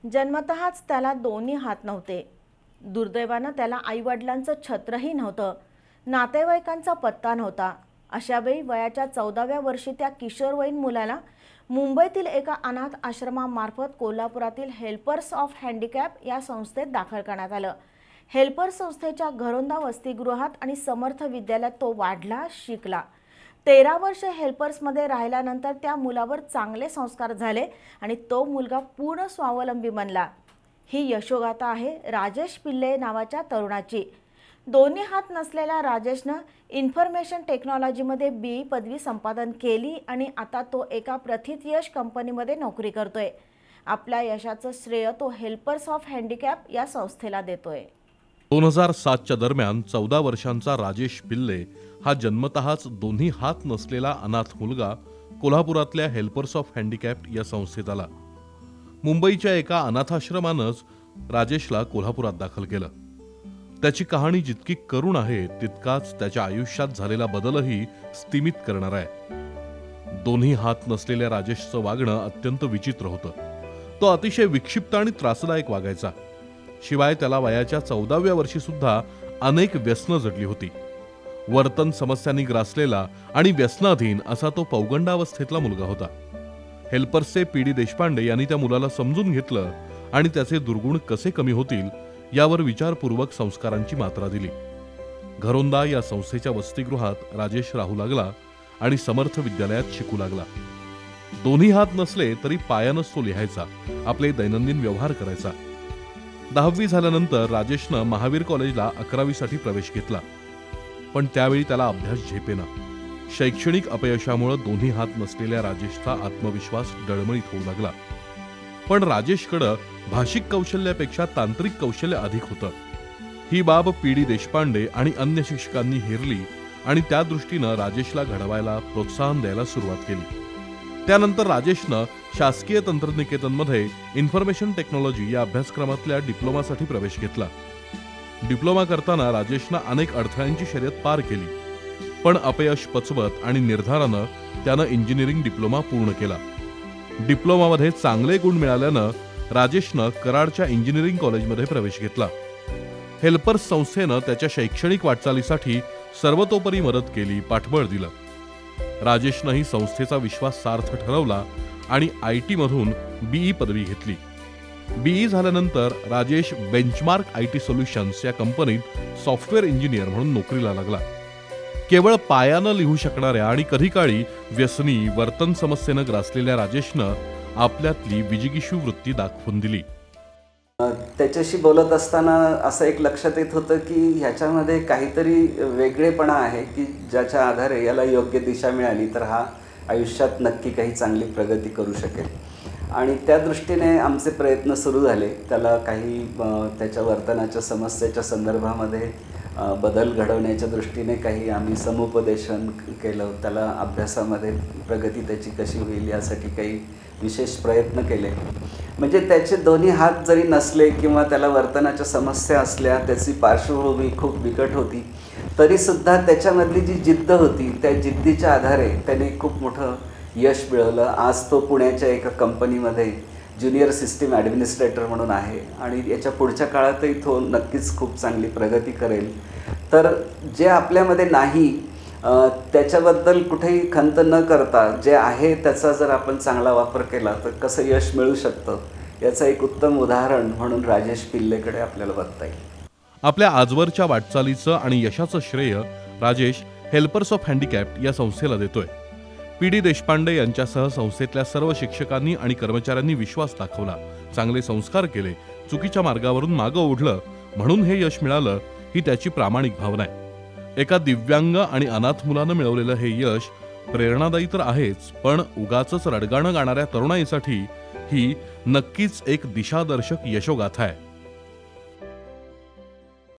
जन्मतःच त्याला दोन्ही हात नव्हते. दुर्दैवानं त्याला आईवडिलांचं छत्रही नव्हतं. नातेवाईकांचा पत्ता नव्हता. अशावेळी वयाच्या 14व्या वर्षी त्या किशोरवयीन मुलाला मुंबईतील एका अनाथ आश्रमामार्फत कोल्हापुरातील हेल्पर्स ऑफ हँडिकॅप या संस्थेत दाखल करण्यात आलं. हेल्पर्स संस्थेच्या घरोंदा वसतिगृहात आणि समर्थ विद्यालयात तो वाढला, शिकला. 13 वर्ष हेल्पर्समध्ये राहिल्यानंतर त्या मुलावर चांगले संस्कार झाले आणि तो मुलगा पूर्ण स्वावलंबी बनला. ही यशोगाथा आहे राजेश पिल्ले नावाच्या तरुणाची. दोन्ही हात नसलेल्या राजेशनं इन्फॉर्मेशन टेक्नॉलॉजीमध्ये BE पदवी संपादन केली आणि आता तो एका प्रथितयश कंपनीमध्ये नोकरी करतोय. आपल्या यशाचं श्रेय तो हेल्पर्स ऑफ हँडिकॅप या संस्थेला देतोय. 2007च्या दरम्यान 14 वर्षांचा राजेश पिल्ले हा जन्मतःच दोन्ही हात नसलेला अनाथ मुलगा कोल्हापुरातल्या हेल्पर्स ऑफ हँडिकॅप या संस्थेत आला. मुंबईच्या एका अनाथाश्रमानंच राजेशला कोल्हापुरात दाखल केलं. त्याची कहाणी जितकी करुण आहे तितकाच त्याच्या आयुष्यात झालेला बदलही स्तिमित करणार आहे. दोन्ही हात नसलेल्या राजेशचं वागणं अत्यंत विचित्र होतं. तो अतिशय विक्षिप्त आणि त्रासदायक वागायचा. शिवाय त्याला वयाच्या 14व्या वर्षी सुद्धा अनेक व्यसनं जडली होती. वर्तन समस्यांनी ग्रासलेला आणि व्यसनाधीन असा तो पौगंडावस्थेतला मुलगा होता. हेल्पर्सचे PD देशपांडे यांनी त्या मुलाला समजून घेतलं आणि त्याचे दुर्गुण कसे कमी होतील यावर विचारपूर्वक संस्कारांची मात्रा दिली. घरोंदा या संस्थेच्या वसतिगृहात राजेश राहू लागला आणि समर्थ विद्यालयात शिकू लागला. दोन्ही हात नसले तरी पायानंच तो लिहायचा, आपले दैनंदिन व्यवहार करायचा. 10वी झाल्यानंतर राजेशनं महावीर कॉलेजला 11वीसाठी प्रवेश घेतला. पण त्यावेळी त्याला अभ्यास झेपेना. शैक्षणिक अपयशामुळे दोन्ही हात नसलेल्या राजेशचा आत्मविश्वास डळमळीत होऊ लागला. पण राजेशकडं भाषिक कौशल्यापेक्षा तांत्रिक कौशल्य अधिक होतं. ही बाब PD देशपांडे आणि अन्य शिक्षकांनी हेरली आणि त्या दृष्टीनं राजेशला घडवायला प्रोत्साहन द्यायला सुरुवात केली. त्यानंतर राजेशनं शासकीय तंत्रनिकेतनमध्ये इन्फॉर्मेशन टेक्नॉलॉजी या अभ्यासक्रमातल्या डिप्लोमासाठी प्रवेश घेतला. डिप्लोमा करताना राजेशनं अनेक अडथळ्यांची शर्यत पार केली. पण अपयश पचवत आणि निर्धारानं त्यानं इंजिनिअरिंग डिप्लोमा पूर्ण केला. डिप्लोमामध्ये चांगले गुण मिळाल्यानं राजेशनं कराडच्या इंजिनिअरिंग कॉलेजमध्ये प्रवेश घेतला. हेल्पर्स संस्थेनं त्याच्या शैक्षणिक वाटचालीसाठी सर्वतोपरी मदत केली, पाठबळ दिलं. राजेशनंही संस्थेचा विश्वास सार्थ ठरवला आणि IT मधून BE पदवी घेतली. BE झाल्यानंतर राजेश बेंचमार्क IT सोल्युशन्स या कंपनीत सॉफ्टवेअर इंजिनियर म्हणून नोकरीला लागला. केवळ पायानं लिहू शकणाऱ्या आणि कधीकाळी व्यसनी वर्तन समस्येनं ग्रासलेल्या राजेशनं आपल्यातली विजिगीषू वृत्ती दाखवून दिली. त्याच्याशी बोलत असताना असं एक लक्षात येत होतं की ह्याच्यामध्ये काहीतरी वेगळेपणा आहे की ज्याच्या आधारे याला योग्य दिशा मिळाली तर हा आयुष्यात नक्की काही चांगली प्रगती करू शकेल. आणि त्या दृष्टीने आमचे प्रयत्न सुरू झाले. त्याला काही त्याच्या वर्तनाच्या समस्येच्या संदर्भामध्ये बदल घडवण्याच्या दृष्टीने काही आम्ही समुपदेशन केलं. त्याला अभ्यासामध्ये प्रगती त्याची कशी होईल यासाठी काही विशेष प्रयत्न केले. म्हणजे त्याचे दोन्ही हात जरी नसले किंवा त्याला वर्तनाच्या समस्या असल्या, त्याची पार्श्वभूमी खूप बिकट होती, तरीसुद्धा त्याच्यामधली जी जिद्द होती त्या जिद्दीच्या आधारे त्याने खूप मोठं यश मिळवलं. आज तो पुण्याच्या एका कंपनीमध्ये ज्युनियर सिस्टीम ॲडमिनिस्ट्रेटर म्हणून आहे आणि याच्या पुढच्या काळातही तो नक्कीच खूप चांगली प्रगती करेल. तर जे आपल्यामध्ये नाही त्याच्याबद्दल कुठेही खंत न करता जे आहे त्याचा जर आपण चांगला वापर केला तर कसं यश मिळू शकतं याचं एक उत्तम उदाहरण म्हणून राजेश पिल्लेकडे आपल्याला बघता येईल. आपल्या आजवरच्या वाटचालीचं आणि यशाचं श्रेय राजेश हेल्पर्स ऑफ हँडिकॅप या संस्थेला देतोय. PD देशपांडे यांच्यासह संस्थेतल्या सर्व शिक्षकांनी आणि कर्मचाऱ्यांनी विश्वास दाखवला, चांगले संस्कार केले, चुकीच्या मार्गावरून मागं ओढलं म्हणून हे यश मिळालं ही त्याची प्रामाणिक भावना आहे. एका दिव्यांग आणि अनाथ मुलानं मिळवलेलं हे यश प्रेरणादायी तर आहेच, पण उगाचच रडगाणं गाणाऱ्या तरुणाईसाठी ही नक्कीच एक दिशादर्शक यशोगाथा आहे.